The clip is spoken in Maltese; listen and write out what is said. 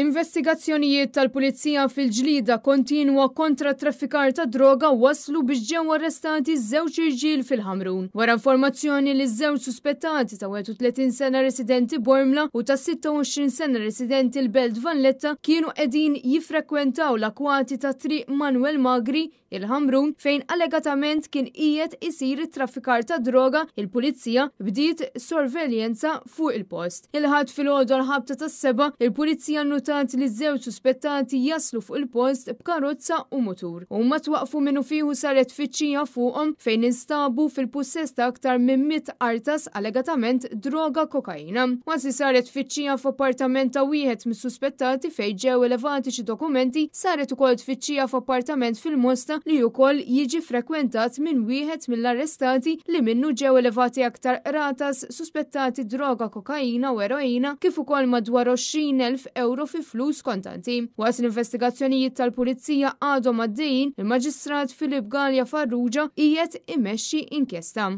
Investigazzjonijiet tal-Pulizija fil-ġlida kontinwa kontra traffikar ta' droga waslu biex ġew arrestati żewġ irġiel fil-Ħamrun. Wara informazzjoni li żewġ suspettati ta' 31 sena residenti Bormla u ta' 26 sena residenti l-Belt Valletta kienu qegħdin jiffrekwentaw l-akwati ta' triq Manuel Magri il-Ħamrun fejn allegatament kien qiegħed isir it-traffikar ta' droga, il-Pulizija bdiet sorveljenza fuq il-post. Il-ħadd fil-għodu l-ħabta tas-seba' il-Pulizija notat li żewġ suspettati jaslu fuq il-post b'karozza u mutur. Huma twaqfu minnu fieħu saret tfittxija fuqhom fejn instabu fil-pussess ta' aktar minn 100 artas allegatament droga kokaina. Wasi saret tfittxija f'appartament ta' wieħed mis-suspettati fejn ġew elevati xi dokumenti, saret ukoll tfittxija f'appartament fil-Mosta li wkoll jiġi frekwentat minn wieħed mill-arrestati li minnu ġew elevati aktar ratas suspettati droga kokaina u eroina kif ukoll madwar 20,000 euro fi flus kontanti. Waqt l-investigazzjonijiet tal-Pulizija għadhom għaddejjin, il-Maġistrat Filip Galja Farrugia qiegħed imexxi inkjesta.